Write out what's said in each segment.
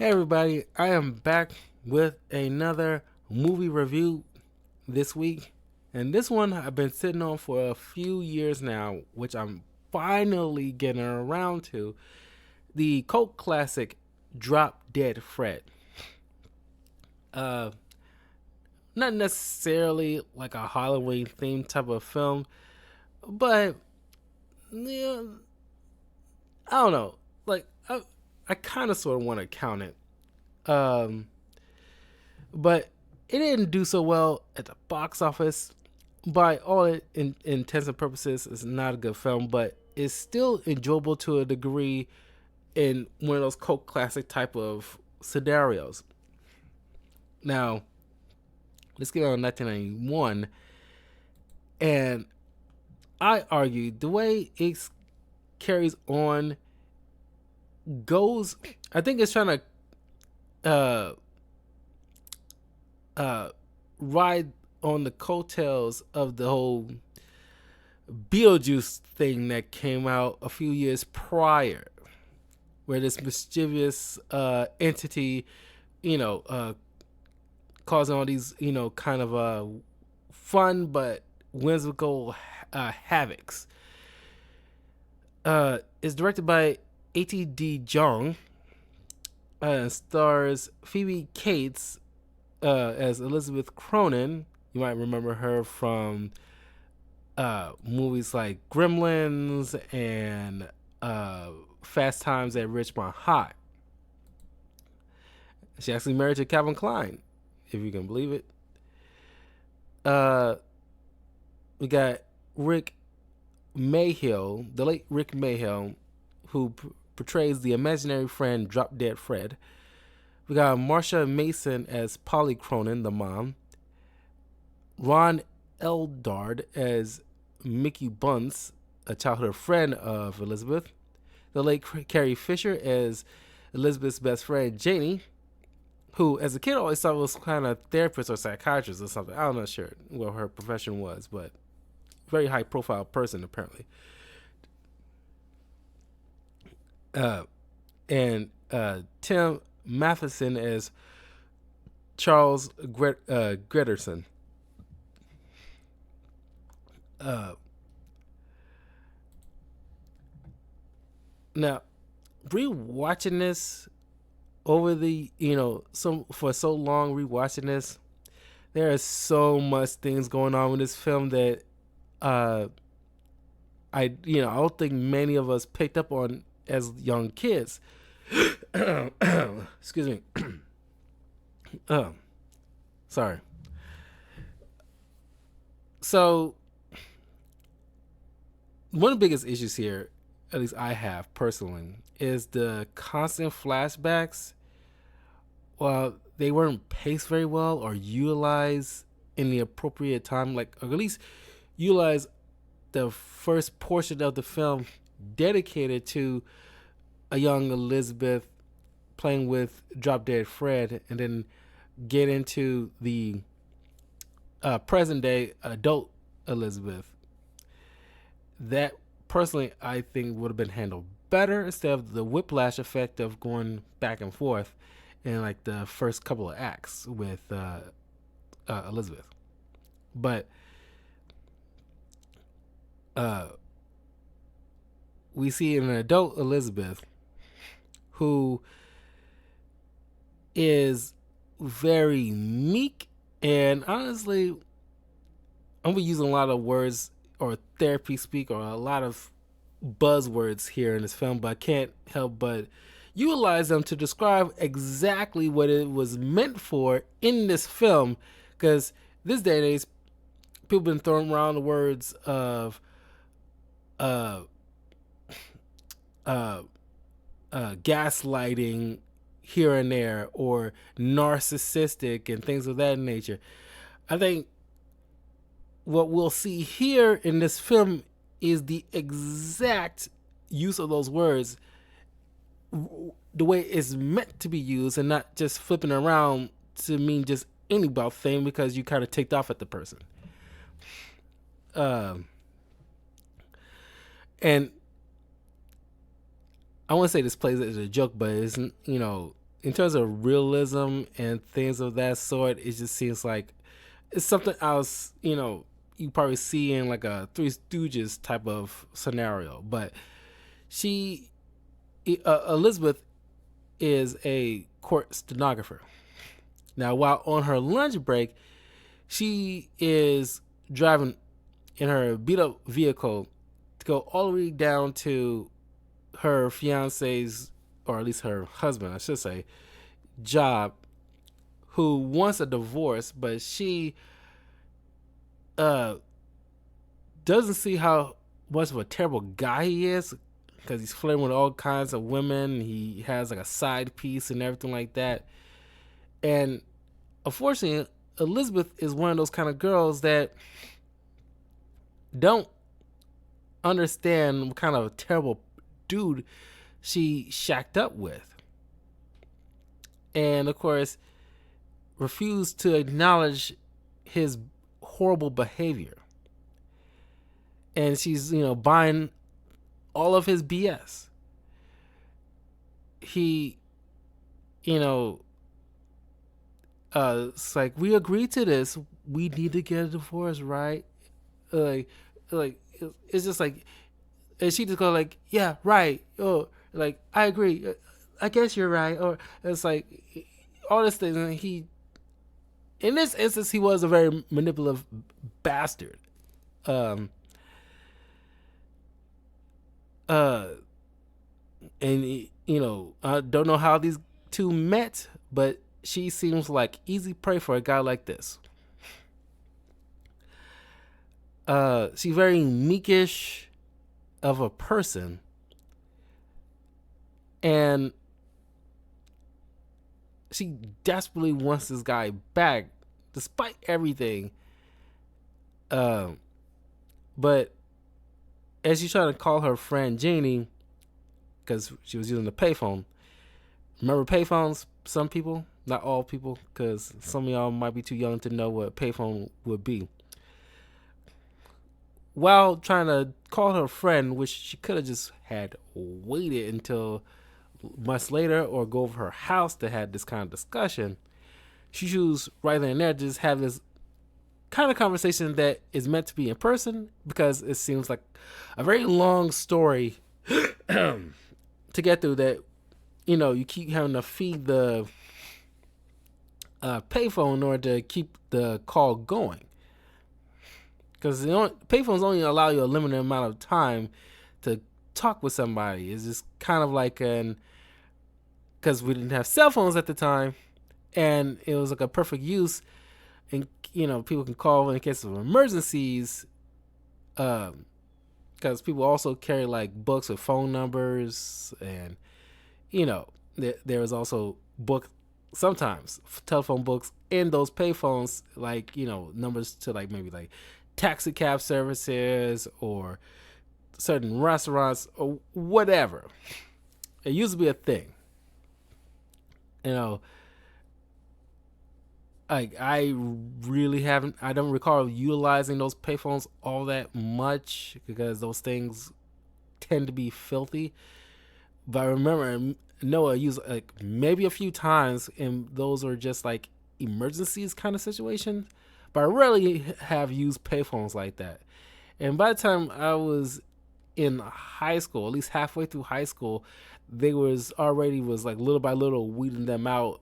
Hey everybody, I am back with another movie review this week. And this one I've been sitting on for a few years now, which I'm finally getting around to. The cult classic Drop Dead Fred. Uh Not necessarily like a Halloween themed type of film, but yeah, I don't know. Like I kind of sort of want to count it. Um but it didn't do so well at the box office. By all intents and purposes, it's not a good film, but it's still enjoyable to a degree in one of those cult classic type of scenarios. Now, let's get on 1991, and I argue the way it carries on goes. I think it's trying to uh, ride on the coattails of the whole Beetlejuice thing that came out a few years prior, where this mischievous entity, you know, causing all these, kind of fun but whimsical havocs. It's directed by A.T.D. Jong, stars Phoebe Cates as Elizabeth Cronin. You might remember her from movies like Gremlins and Fast Times at Ridgemont High. She actually married to Calvin Klein, if you can believe it. Uh, we got Rick Mayhill, the late Rick Mayhill, who portrays the imaginary friend Drop Dead Fred. We got Marsha Mason as Polly Cronin, the mom. Ron Eldard as Mickey Bunce, a childhood friend of Elizabeth. The late Carrie Fisher as Elizabeth's best friend Janie, who as a kid I always thought was kind of therapist or psychiatrist or something. I'm not sure what her profession was, but very high profile person apparently. And Tim Matheson as Charles Grederson. Now, rewatching this over the some for so long, rewatching this, there are so much things going on with this film that uh I don't think many of us picked up on as young kids. Excuse me. Sorry. So one of the biggest issues here, at least I have personally, is the constant flashbacks. Well, they weren't paced very well or utilized in the appropriate time, like, or at least utilize the first portion of the film dedicated to a young Elizabeth playing with Drop Dead Fred, and then get into the present day adult Elizabeth. That personally, I think would have been handled better instead of the whiplash effect of going back and forth in like the first couple of acts with Elizabeth. But we see an adult Elizabeth who is very meek, and honestly, I'm gonna use a lot of words or therapy speak or a lot of buzzwords here in this film, but I can't help but utilize them to describe exactly what it was meant for in this film. Because this day and age, people have been throwing around the words of uh, gaslighting here and there, or narcissistic and things of that nature. I think what we'll see here in this film is the exact use of those words, the way it's meant to be used, and not just flipping around to mean just any about thing because you kind of ticked off at the person. And I want to say this plays as a joke, but it's in terms of realism and things of that sort, it just seems like it's something else. You probably see in like a Three Stooges type of scenario. But she, Elizabeth, is a court stenographer. Now, while on her lunch break, she is driving in her beat up vehicle to go all the way down to her fiance's, or at least her husband, I should say, job, who wants a divorce, but she uh, doesn't see how much of a terrible guy he is because he's flirting with all kinds of women. He has like a side piece and everything like that. And unfortunately, Elizabeth is one of those kind of girls that don't understand what kind of a terrible dude she shacked up with. And of course, refused to acknowledge his horrible behavior. And she's, buying all of his BS. He, it's like, we agreed to this. We need to get a divorce, right? Like it's just like, and she just go like, yeah, right. Oh, like I agree. I guess you're right. Or it's like all this thing. And in this instance, he was a very manipulative bastard. And I don't know how these two met, but she seems like easy prey for a guy like this. She's very meekish of a person, and she desperately wants this guy back, despite everything. But as she's trying to call her friend Janie, because she was using the payphone. Remember payphones? Some people, not all people, because some of y'all might be too young to know what a payphone would be. While trying to call her friend, which she could have just had waited until months later or go over her house to have this kind of discussion, she chooses right then and there to just have this kind of conversation that is meant to be in person, because it seems like a very long story to get through that, you keep having to feed the payphone in order to keep the call going. Because payphones only allow you a limited amount of time to talk with somebody. It's just kind of like because we didn't have cell phones at the time, and it was like a perfect use. And people can call in case of emergencies. Because people also carry like books with phone numbers, and there was also sometimes telephone books in those payphones, like numbers to like maybe like taxi cab services or certain restaurants or whatever. It used to be a thing. Like I don't recall utilizing those payphones all that much because those things tend to be filthy. But I remember Noah used like maybe a few times, and those are just like emergencies kind of situations. But I rarely have used payphones like that. And by the time I was in high school, at least halfway through high school, they was like little by little weeding them out.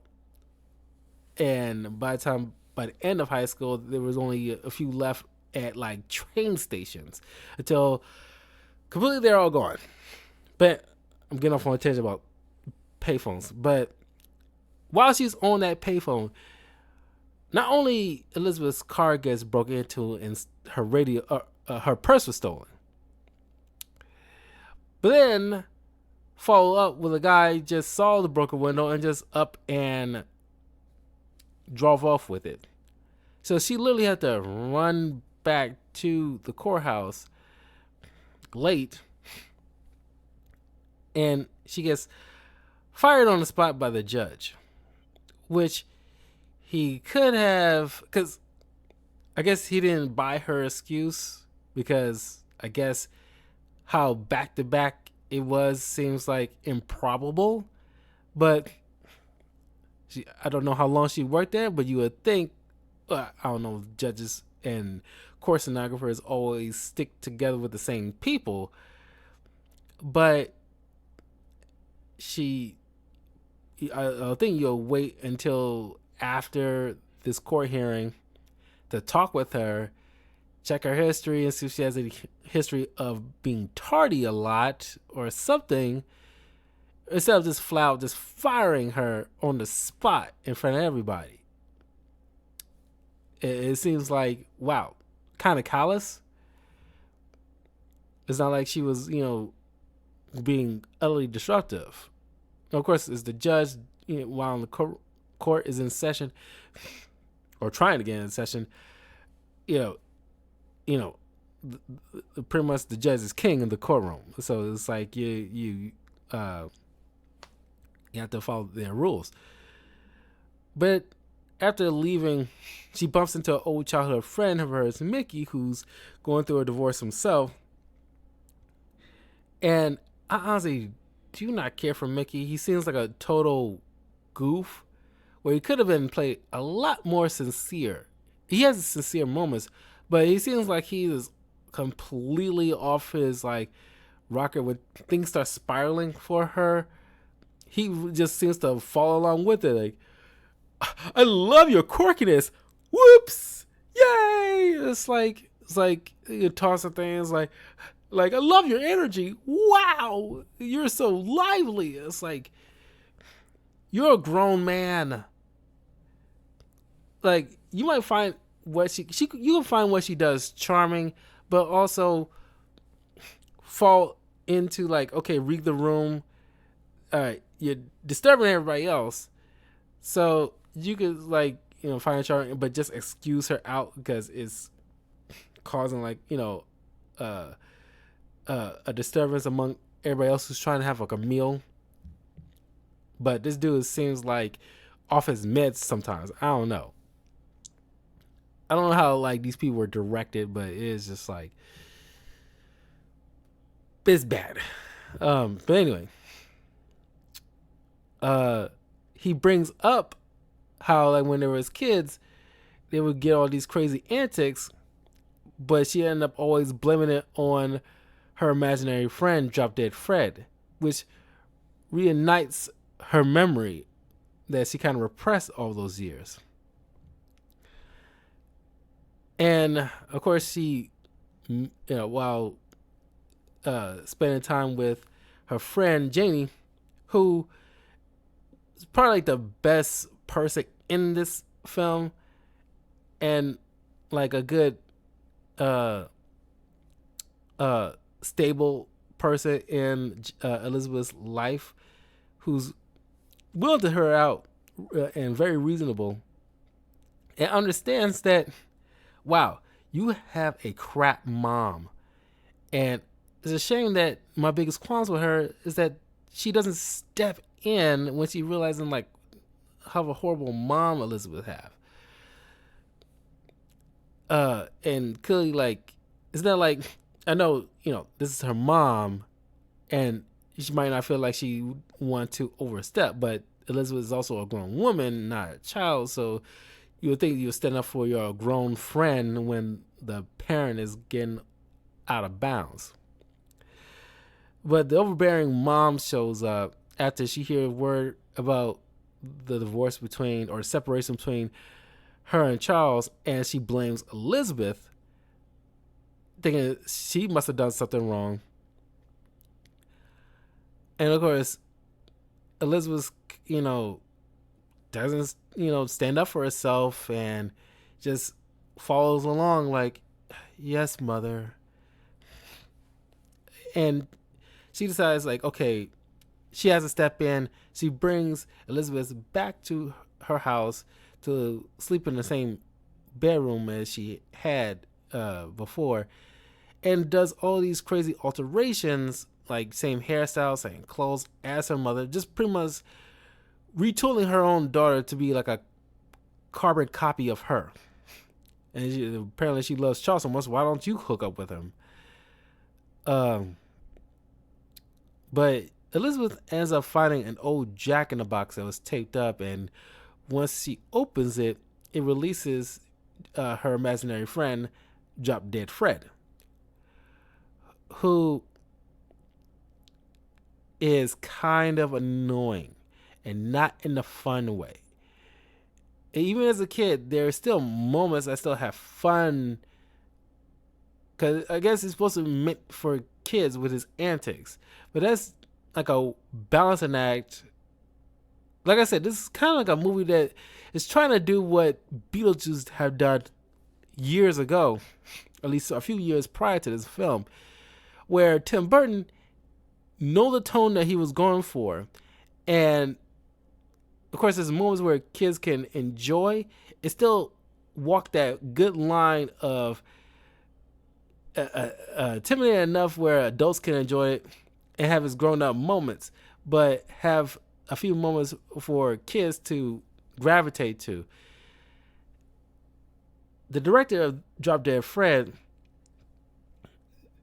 And by the end of high school, there was only a few left at like train stations until completely they're all gone. But I'm getting off on a tangent about payphones. But while she's on that payphone, not only Elizabeth's car gets broken into and her her purse was stolen, but then follow up with a guy just saw the broken window and just up and drove off with it. So she literally had to run back to the courthouse late, and she gets fired on the spot by the judge, which he could have, because I guess he didn't buy her excuse, because I guess how back to back it was seems like improbable. But I don't know how long she worked there, but you would think, I don't know, judges and court stenographers always stick together with the same people, but she, I think you'll wait until after this court hearing to talk with her, check her history, and see if she has any history of being tardy a lot or something, instead of just flat out just firing her on the spot in front of everybody. It seems like, wow, kind of callous. It's not like she was, being utterly destructive. Of course, it's the judge, while the court is in session or trying to get in session, you know, you know, pretty much the judge is king in the courtroom. So it's like you have to follow their rules. But after leaving, she bumps into an old childhood friend of hers, Mickey, who's going through a divorce himself. And I honestly do not care for Mickey. He seems like a total goof, where he could have been played a lot more sincere. He has sincere moments, but he seems like he is completely off his rocker when things start spiraling for her. He just seems to follow along with it. Like, I love your quirkiness. Whoops! Yay! It's like you toss things like I love your energy. Wow, you're so lively. It's like, you're a grown man. Like, you might find what you can find what she does charming, but also fall into okay, read the room. All right, you're disturbing everybody else, so you could find her charming, but just excuse her out because it's causing a disturbance among everybody else who's trying to have a meal. But this dude seems like off his meds sometimes. I don't know. I don't know how these people were directed, but it is just it's bad. But anyway, he brings up how when they were kids, they would get all these crazy antics, but she ended up always blaming it on her imaginary friend, Drop Dead Fred, which reunites her memory that she kind of repressed all those years. And of course, she, while spending time with her friend Janie, who is probably the best person in this film, and a good stable person in Elizabeth's life, who's willing to hear her out and very reasonable, and understands that, wow, you have a crap mom. And it's a shame that my biggest qualms with her is that she doesn't step in when she realizes how a horrible mom Elizabeth have. And clearly, it's not I know, this is her mom, and she might not feel like she want to overstep, but Elizabeth is also a grown woman, not a child, so you would think you would stand up for your grown friend when the parent is getting out of bounds. But the overbearing mom shows up after she hears word about the divorce between, or separation between, her and Charles, and she blames Elizabeth, thinking she must have done something wrong. And of course, Elizabeth, doesn't, stand up for herself and just follows along yes, mother. And she decides okay, she has to step in. She brings Elizabeth back to her house to sleep in the same bedroom as she had before, and does all these crazy alterations, same hairstyle, same clothes as her mother, just pretty much retooling her own daughter to be a carbon copy of her. And apparently she loves Charles so much. Why don't you hook up with him? But Elizabeth ends up finding an old Jack in the Box that was taped up, and once she opens it, it releases her imaginary friend, Drop Dead Fred, who is kind of annoying and not in the fun way. Even as a kid, there are still moments I still have fun, because I guess it's supposed to be meant for kids with his antics, but that's like a balancing act. Like I said, this is kind of like a movie that is trying to do what Beetlejuice have done years ago, at least a few years prior to this film, where Tim Burton know the tone that he was going for, and of course, there's moments where kids can enjoy. It still walk that good line of intimidating enough where adults can enjoy it and have its grown up moments, but have a few moments for kids to gravitate to. The director of Drop Dead Fred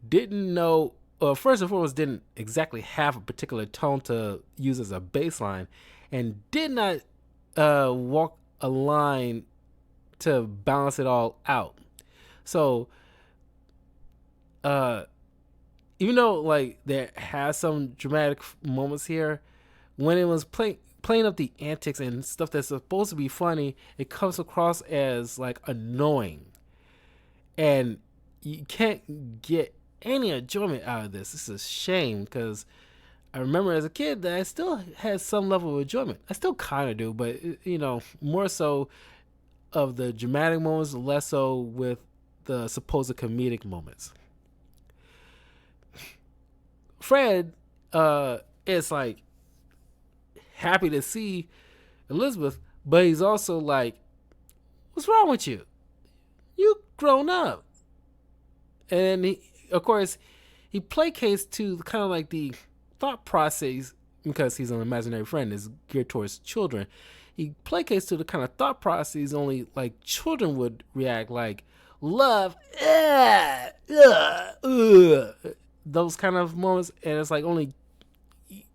didn't know, first and foremost, didn't exactly have a particular tone to use as a baseline, and did not walk a line to balance it all out. So, even though like there has some dramatic moments here, when it was playing up the antics and stuff that's supposed to be funny, it comes across as like annoying, and you can't get any enjoyment out of this. This is a shame, because I remember as a kid that I still had some level of enjoyment. I still kind of do, but more so of the dramatic moments, less so with the supposed comedic moments. Fred is like happy to see Elizabeth, but he's also like, "What's wrong with you? You grown up." And he, of course, he placates to kind of like the thought process, because he's an imaginary friend, is geared towards children. He placates to the kind of thought process only like children would react, like love, those kind of moments, and it's like only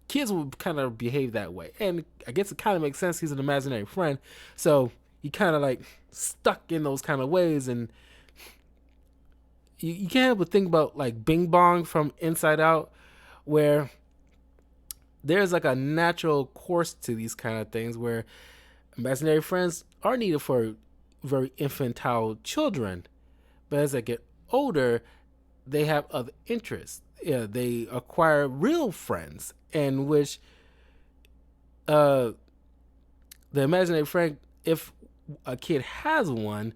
kids would kind of behave that way. And I guess it kind of makes sense. He's an imaginary friend, so he kind of like stuck in those kind of ways. And you can't help but think about like Bing Bong from Inside Out, where there's like a natural course to these kind of things, where imaginary friends are needed for very infantile children, but as they get older, they have other interests. Yeah, they acquire real friends, in which the imaginary friend, if a kid has one,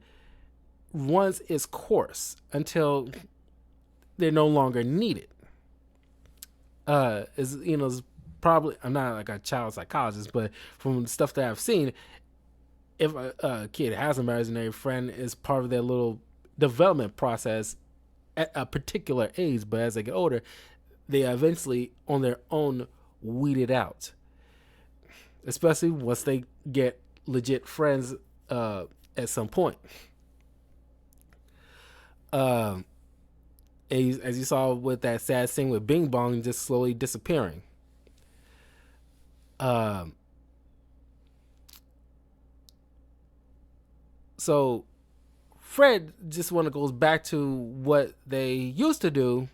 runs its course until they're no longer needed. Is probably, I'm not like a child psychologist, but from the stuff that I've seen, if a kid has an imaginary friend, is part of their little development process at a particular age, but as they get older, they eventually on their own weed it out, especially once they get legit friends at some point. As you saw with that sad scene with Bing Bong just slowly disappearing. So Fred just goes back to what they used to do,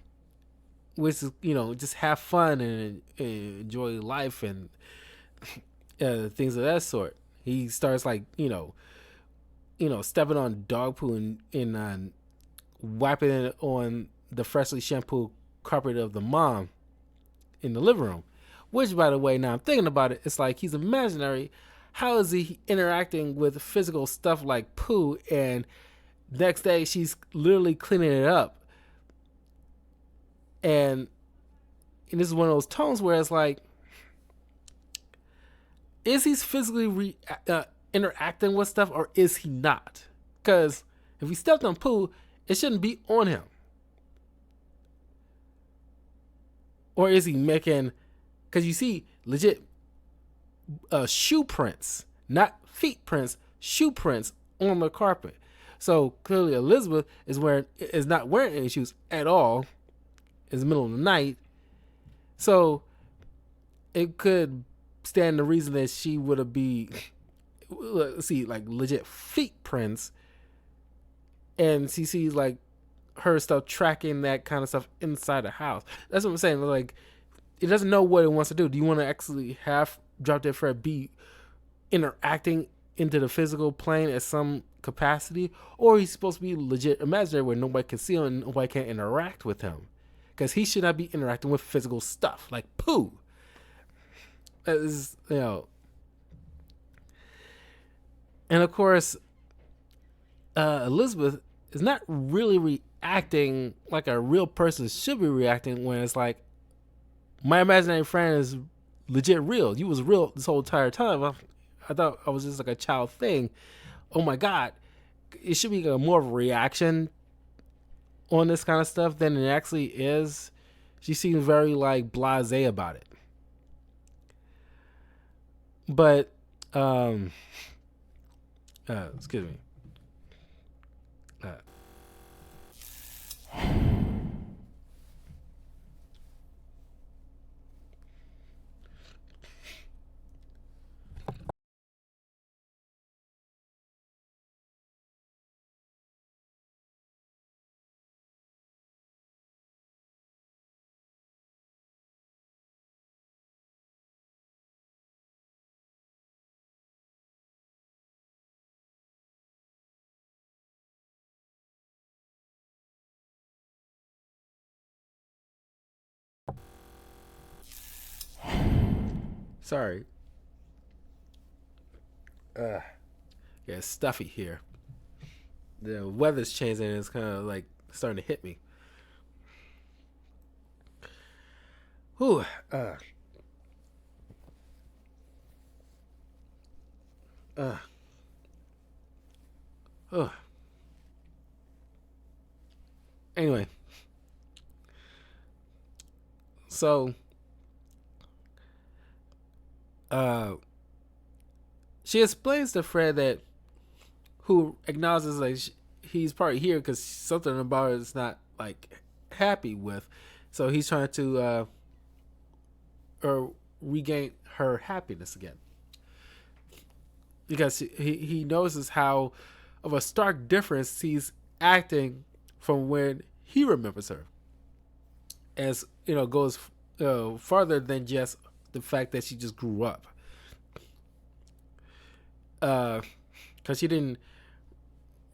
which is just have fun and enjoy life and things of that sort. He starts like stepping on dog poo and wiping it on the freshly shampooed carpet of the mom in the living room. Which, by the way, now I'm thinking about it, it's like he's imaginary. How is he interacting with physical stuff like poo, and next day she's literally cleaning it up? And this is one of those tones where it's like, is he physically interacting with stuff, or is he not? Because if he stepped on poo, it shouldn't be on him. Or is he making, because you see legit shoe prints, not feet prints, shoe prints on the carpet. So clearly Elizabeth is not wearing any shoes at all. It's the middle of the night. So it could stand the reason that she would see like legit feet prints, and she sees like her stuff tracking that kind of stuff inside the house. That's what I'm saying. Like, it doesn't know what it wants to do. Do you want to actually have Drop Dead Fred be interacting into the physical plane at some capacity, or he's supposed to be legit imaginary where nobody can see him and nobody can interact with him? Because he should not be interacting with physical stuff like poo. That is, and of course, Elizabeth is not really reacting like a real person should be reacting when it's like, my imaginary friend is legit real. You was real this whole entire time. I thought I was just like a child thing. Oh my God. It should be more of a reaction on this kind of stuff than it actually is. She seems very like blasé about it. But, excuse me. Sorry. Yeah, it's stuffy here. The weather's changing and it's kind of like starting to hit me. Whew. Uh, uh. Anyway, so she explains to Fred that, who acknowledges like he's probably here because something about it is not like happy with, so he's trying to or regain her happiness again, because he notices how of a stark difference he's acting from when he remembers her, as goes farther than just the fact that she just grew up, because she didn't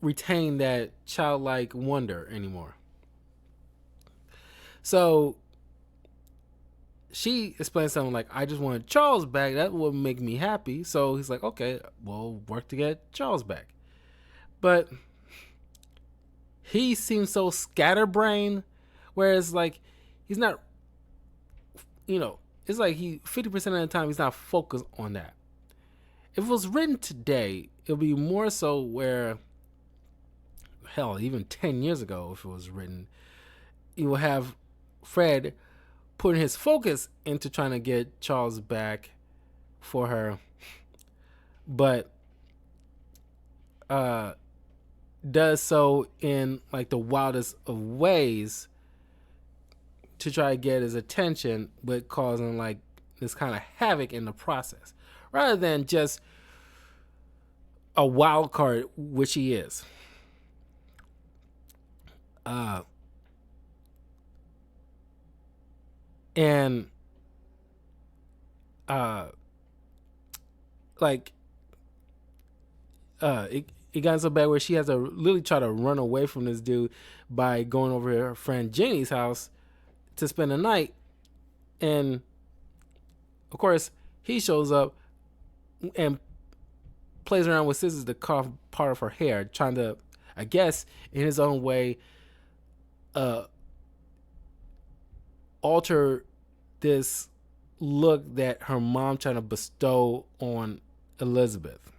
retain that childlike wonder anymore. So she explains something like, I just wanted Charles back, that would make me happy. So he's like, okay, we'll work to get Charles back. But he seems so scatterbrained, whereas like he's not, it's like he 50% of the time he's not focused on that. If it was written today, it would be more so where, hell, even 10 years ago, if it was written, you will have Fred putting his focus into trying to get Charles back for her, but does so in like the wildest of ways to try to get his attention, but causing like this kind of havoc in the process, rather than just a wild card, which he is. And like it got so bad where she has to literally try to run away from this dude by going over to her friend Jenny's house to spend the night. And of course he shows up and plays around with scissors to carve part of her hair, trying to, I guess, in his own way, alter this look that her mom trying to bestow on Elizabeth,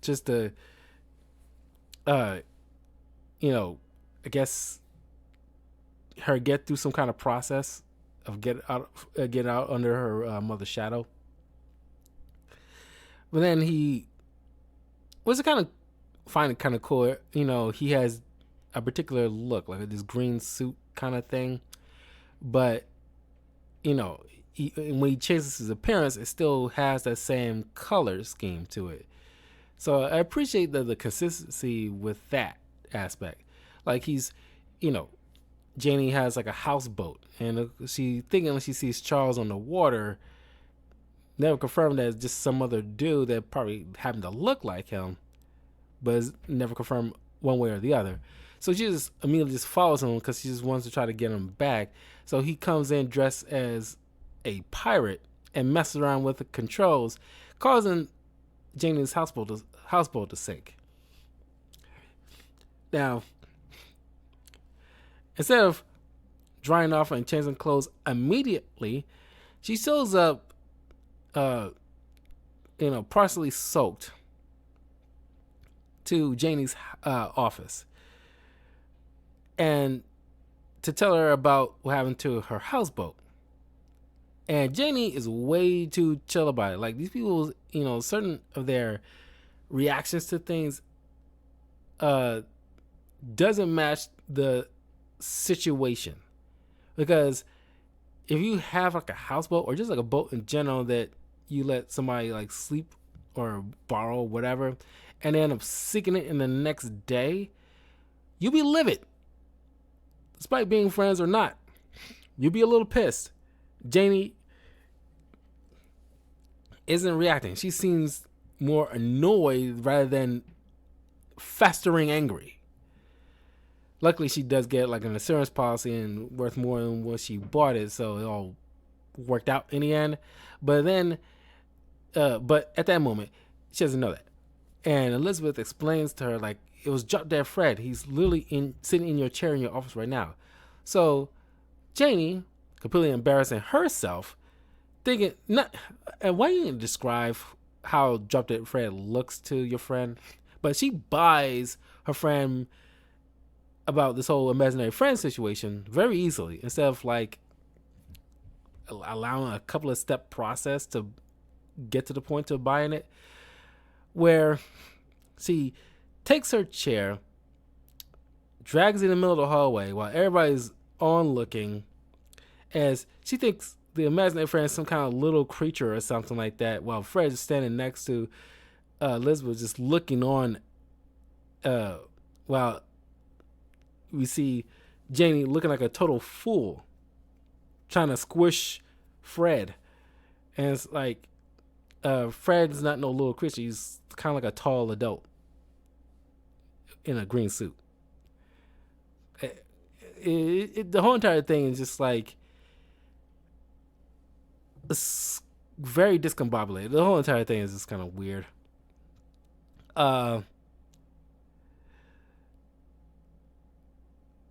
just to I guess her get through some kind of process of get out under her mother's shadow. But then he was kind of find it kind of cool. He has a particular look, like this green suit kind of thing, but when he changes his appearance, it still has that same color scheme to it. So I appreciate the consistency with that aspect. Like he's, you know, Janie has like a houseboat, and she thinking she sees Charles on the water. Never confirmed that it's just some other dude that probably happened to look like him, but it's never confirmed one way or the other. So she just immediately just follows him because she just wants to try to get him back. So he comes in dressed as a pirate and messes around with the controls, causing Janie's houseboat to sink. Now, instead of drying off and changing clothes immediately, she shows up, uh, partially soaked, to Janie's office, and to tell her about what happened to her houseboat. And Janie is way too chill about it. Like these people, certain of their reactions to things doesn't match the situation. Because if you have like a houseboat or just like a boat in general that you let somebody like sleep or borrow whatever, and they end up sinking it in the next day, you'll be livid. Despite being friends or not, you'll be a little pissed. Janie isn't reacting. She seems more annoyed rather than festering angry. Luckily, she does get like an insurance policy and worth more than what she bought it, so it all worked out in the end. But at that moment, she doesn't know that. And Elizabeth explains to her, like, it was Drop Dead Fred. He's literally sitting in your chair in your office right now. So Janie, completely embarrassing herself, thinking, why you didn't describe how Drop Dead Fred looks to your friend? But she buys her friend about this whole imaginary friend situation very easily, instead of like allowing a couple of step process to get to the point of buying it, where she takes her chair, drags it in the middle of the hallway while everybody's onlooking, as she thinks the imaginary friend is some kind of little creature or something like that, while Fred is standing next to Elizabeth, just looking on, while we see Janie looking like a total fool, trying to squish Fred. And it's like, Fred's not no little creature. He's kind of like a tall adult in a green suit. The whole entire thing is just like, it's very discombobulated. The whole entire thing is just kind of weird.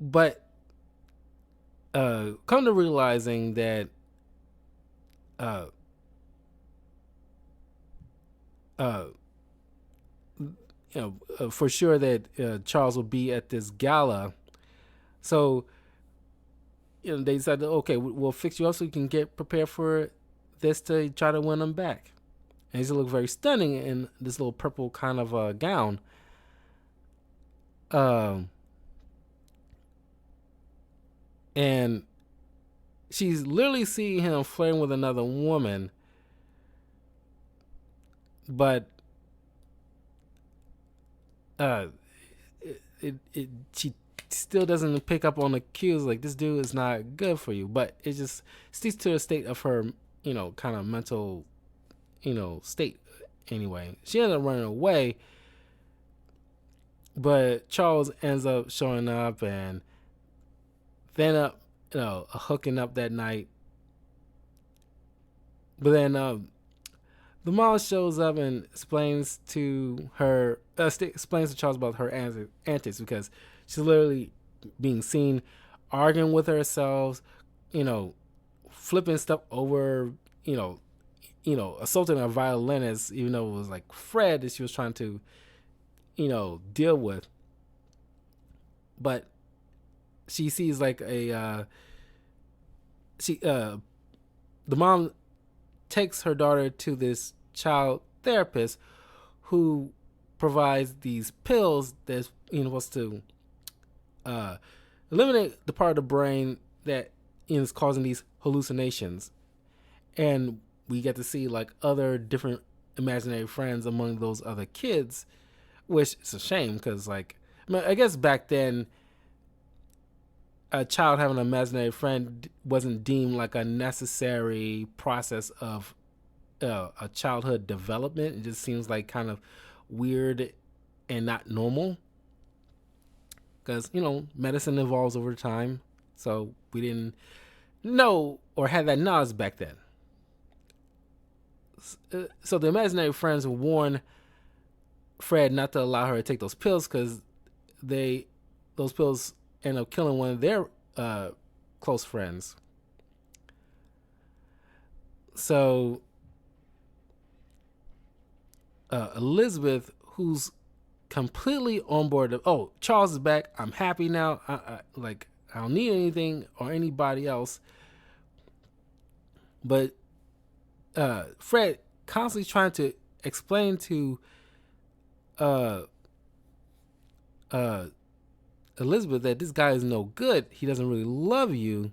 But come to realizing that for sure that Charles will be at this gala. So they decided, okay, we'll fix you up so you can get prepared for this to try to win him back. And he's gonna look very stunning in this little purple kind of gown. And she's literally seeing him flirting with another woman, but she still doesn't pick up on the cues, like, this dude is not good for you. But it just speaks to a state of her, kind of mental, state. Anyway, she ended up running away, but Charles ends up showing up, and they end up, hooking up that night. But then the mom shows up and explains to her, explains to Charles about her antics, because she's literally being seen arguing with herself, flipping stuff over, assaulting a violinist, even though it was like Fred that she was trying to, deal with. But she sees like the mom takes her daughter to this child therapist who provides these pills that's supposed to eliminate the part of the brain that is causing these hallucinations. And we get to see like other different imaginary friends among those other kids, which is a shame because, like, I guess back then, a child having an imaginary friend wasn't deemed like a necessary process of a childhood development. It just seems like kind of weird and not normal because, medicine evolves over time. So we didn't know or had that knowledge back then. So the imaginary friends warn Fred not to allow her to take those pills because those pills end up killing one of their close friends. So Elizabeth, who's completely on board of, oh, Charles is back, I'm happy now, I don't need anything or anybody else. But Fred constantly trying to explain to Elizabeth that this guy is no good. He doesn't really love you,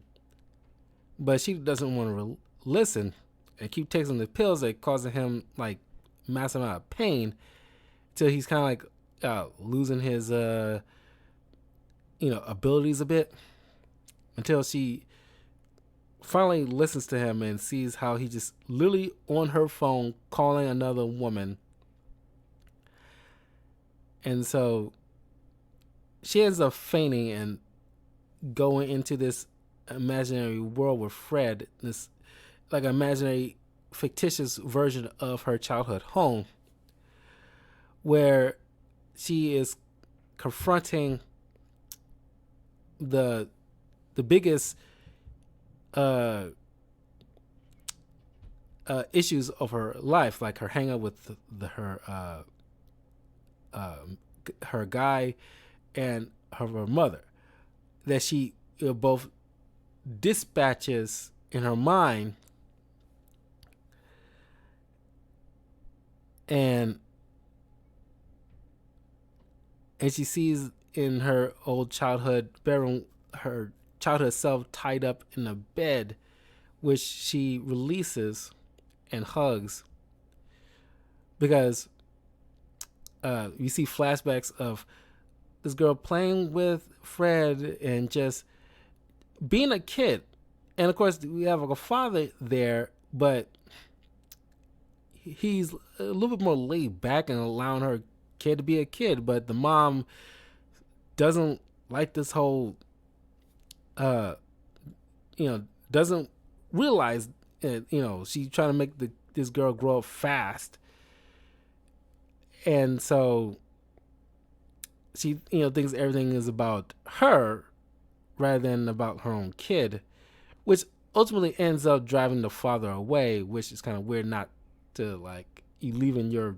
but she doesn't want to listen and keep taking the pills that causing him like massive amount of pain till he's kind of like losing his abilities a bit, until she finally listens to him and sees how he just literally on her phone calling another woman. And so she ends up fainting and going into this imaginary world with Fred, this like imaginary fictitious version of her childhood home, where she is confronting the biggest issues of her life, like her hang up with her guy and her mother, that she both dispatches in her mind, and she sees in her old childhood bedroom her childhood self tied up in a bed, which she releases and hugs, because you see flashbacks of this girl playing with Fred and just being a kid. And of course we have like a father there, but he's a little bit more laid back and allowing her kid to be a kid. But the mom doesn't like this whole doesn't realize it, she's trying to make this girl grow up fast. And so she, thinks everything is about her rather than about her own kid, which ultimately ends up driving the father away, which is kind of weird, not to like you leaving your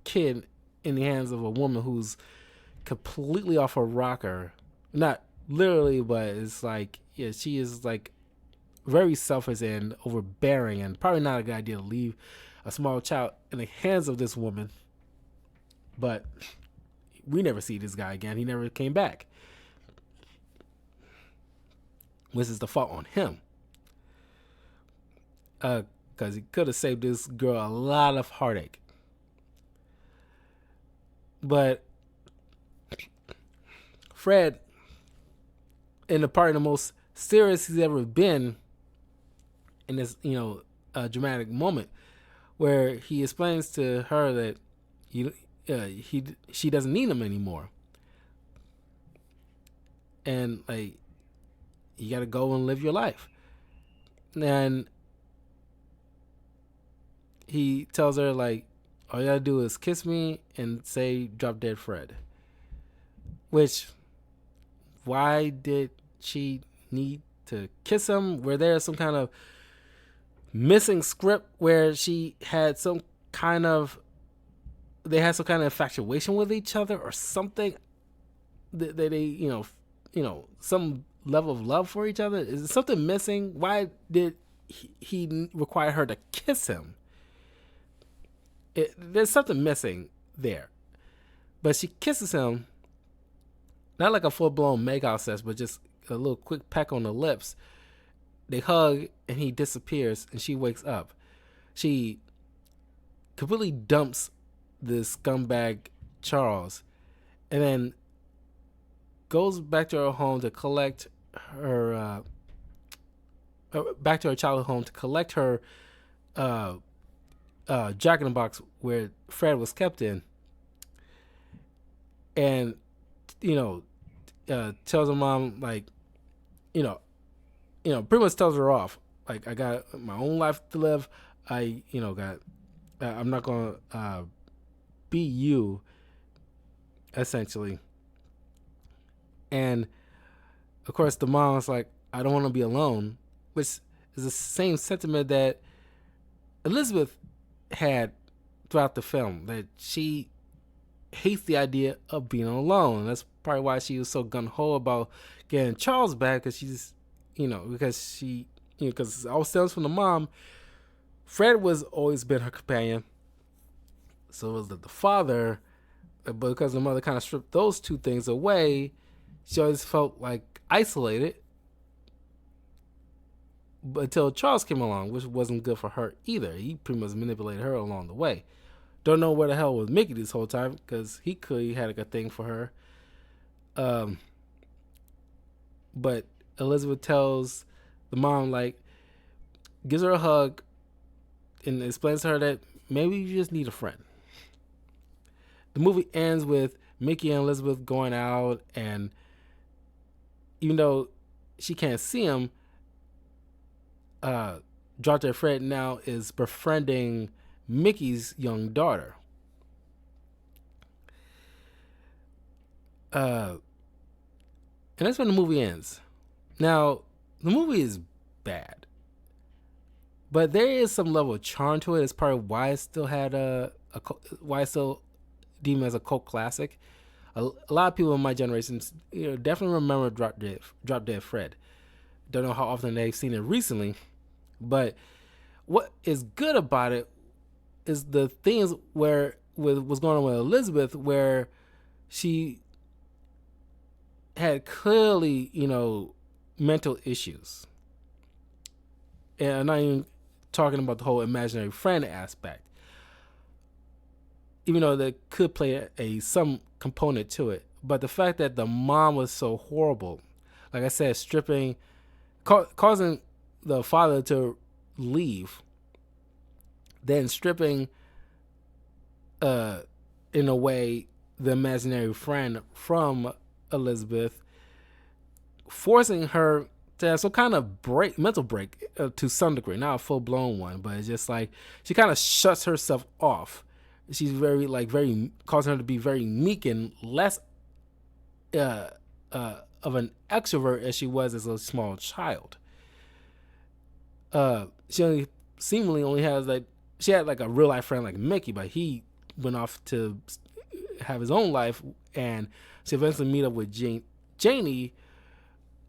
kid in the hands of a woman who's completely off her rocker. Not literally, but it's like, yeah, she is like very selfish and overbearing, and probably not a good idea to leave a small child in the hands of this woman. But we never see this guy again. He never came back, which is the fault on him, because he could have saved this girl a lot of heartache. But Fred, in the part the most serious he's ever been in this, dramatic moment, where he explains to her that she doesn't need him anymore, and like you gotta go and live your life. And he tells her like, all you gotta do is kiss me and say drop dead Fred. Which, why did she need to kiss him? Were there some kind of missing script where they had some kind of infatuation with each other or something? That they, some level of love for each other? Is there something missing? Why did he require her to kiss him? There's something missing there. But she kisses him, not like a full-blown makeout sex, but just a little quick peck on the lips. They hug, and he disappears, and she wakes up. She completely dumps this scumbag Charles, and then goes back to her home to collect her back to her childhood home to collect her uh, Jack in the Box where Fred was kept in, and you know tells her mom like you know pretty much tells her off like I got my own life to live. I got I'm not gonna be you essentially, and of course the mom's like I don't want to be alone, which is the same sentiment that Elizabeth had throughout the film, that she hates the idea of being alone. That's probably why she was so gun ho about getting Charles back, because she's, because she, because all stems from the mom. Fred was always been her companion, so it was the father, but because the mother kind of stripped those two things away, she always felt like isolated. But until Charles came along, which wasn't good for her either. He pretty much manipulated her along the way. Don't know where the hell was Mickey this whole time, because he clearly had a thing for her. But Elizabeth tells the mom, like, gives her a hug and explains to her that maybe you just need a friend. The movie ends with Mickey and Elizabeth going out, and even though she can't see him, Drop Dead Fred now is befriending Mickey's young daughter. And that's when the movie ends. Now, the movie is bad, but there is some level of charm to it. It's part of why it still had why it's still deemed as a cult classic. A lot of people in my generation, definitely remember Drop Dead Fred. Don't know how often they've seen it recently, but what is good about it is the things where with what's going on with Elizabeth, where she had clearly, mental issues. And I'm not even talking about the whole imaginary friend aspect, even though that could play some component to it. But the fact that the mom was so horrible, like I said, stripping, causing the father to leave, then stripping, in a way, the imaginary friend from Elizabeth, forcing her to have some kind of mental break, to some degree, not a full blown one, but it's just like she kind of shuts herself off. She's very causing her to be very meek and less of an extrovert as she was as a small child. She seemingly only has she had a real life friend like Mickey, but he went off to have his own life, and she eventually meet up with Janie,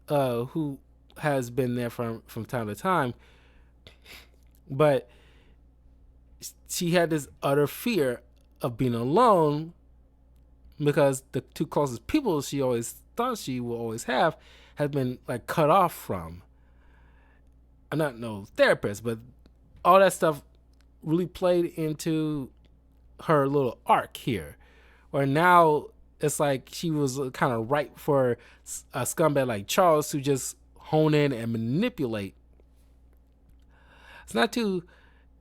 who has been there from time to time, but she had this utter fear of being alone because the two closest people she always thought she will always have had been cut off from. I'm not no therapist, but all that stuff really played into her little arc here, where now it's like she was kind of ripe for a scumbag like Charles to just hone in and manipulate. It's not too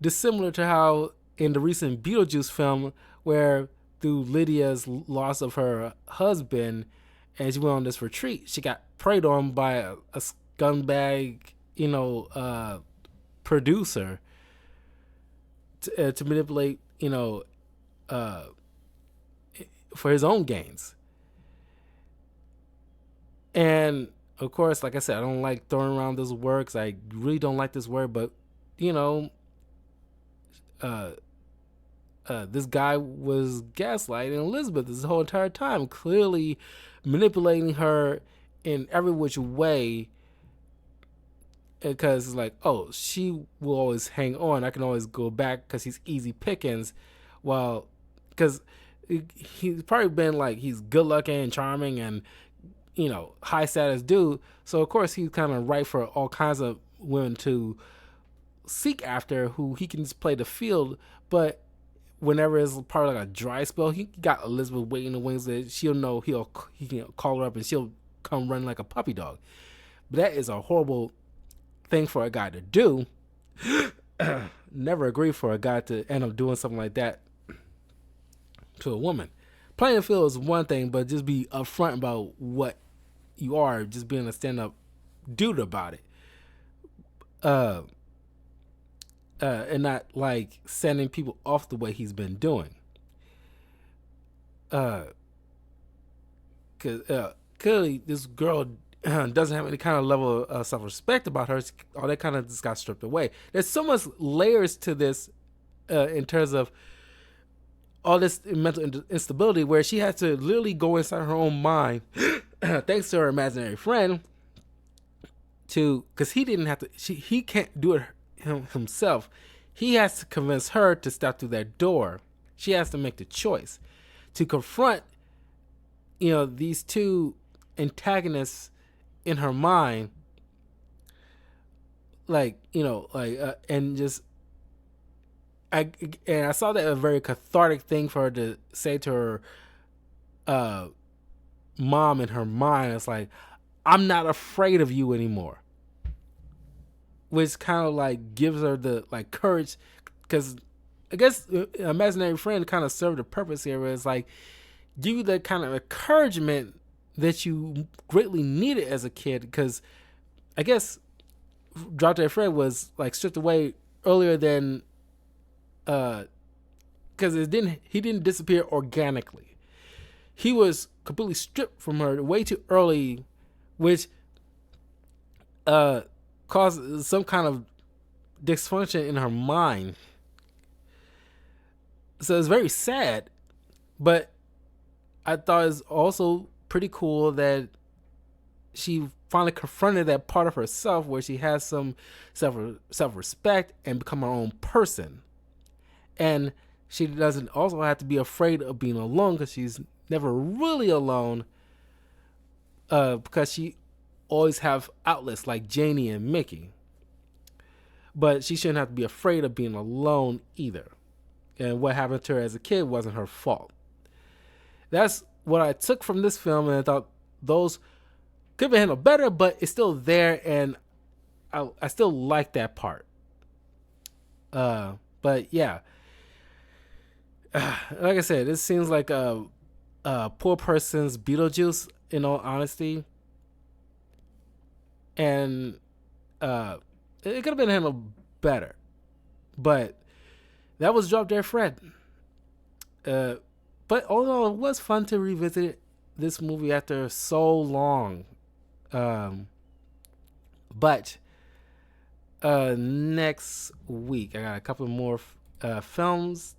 dissimilar to how in the recent Beetlejuice film, where through Lydia's loss of her husband and she went on this retreat, she got preyed on by a scumbag, producer to manipulate, for his own gains. And of course, like I said, I don't like throwing around this word because I really don't like this word, but this guy was gaslighting Elizabeth this whole entire time, clearly manipulating her in every which way, because it's like, oh, she will always hang on, I can always go back because he's easy pickings. Well, because he's probably been he's good looking and charming and high status dude, so of course he's kind of right for all kinds of women to seek after, who he can just play the field. But whenever it's part of like a dry spell, he got Elizabeth waiting in the wings that she'll know he can call her up and she'll come running like a puppy dog. But that is a horrible thing for a guy to do. Never agree for a guy to end up doing something like that to a woman. Playing the field is one thing, but just be upfront about what you are, just being a stand-up dude about it. And not like sending people off the way he's been doing. Cause clearly this girl doesn't have any kind of level of self-respect about her. All that kind of just got stripped away. There's so much layers to this in terms of all this mental instability, where she had to literally go inside her own mind, thanks to her imaginary friend, because he didn't have to. He can't do it himself. He has to convince her to step through that door. She has to make the choice to confront, these two antagonists in her mind, and just. I saw that a very cathartic thing for her to say to her mom in her mind. It's like, I'm not afraid of you anymore. Which kind of like gives her the like courage, because I guess imaginary friend kind of served a purpose here, where it's like give you the kind of encouragement that you greatly needed as a kid, because I guess Drop Dead Fred was like stripped away earlier than because he didn't disappear organically. He was completely stripped from her way too early, which caused some kind of dysfunction in her mind. So it's very sad, but I thought it's also pretty cool that she finally confronted that part of herself where she has some self-respect and become her own person. And she doesn't also have to be afraid of being alone, because she's never really alone, because she always have outlets like Janie and Mickey. But she shouldn't have to be afraid of being alone either. And what happened to her as a kid wasn't her fault. That's what I took from this film, and I thought those could have been handled better, but it's still there, and I still like that part. But yeah. Like I said, this seems like a poor person's Beetlejuice, in all honesty. And it could have been handled better. But that was Drop Dead Fred. But all in all, it was fun to revisit this movie after so long. But next week, I got a couple more films.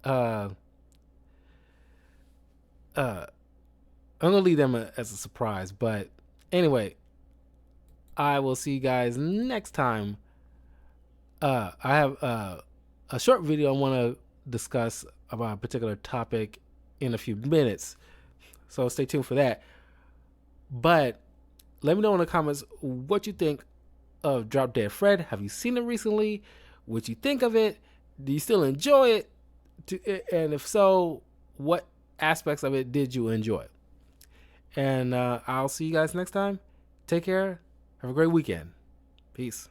I'm gonna leave them as a surprise, but anyway, I will see you guys next time. I have a short video I want to discuss about a particular topic in a few minutes, so stay tuned for that. But let me know in the comments what you think of Drop Dead Fred. Have you seen it recently? What you think of it? Do you still enjoy it? And if so, what aspects of it did you enjoy? And I'll see you guys next time. Take care. Have a great weekend. Peace.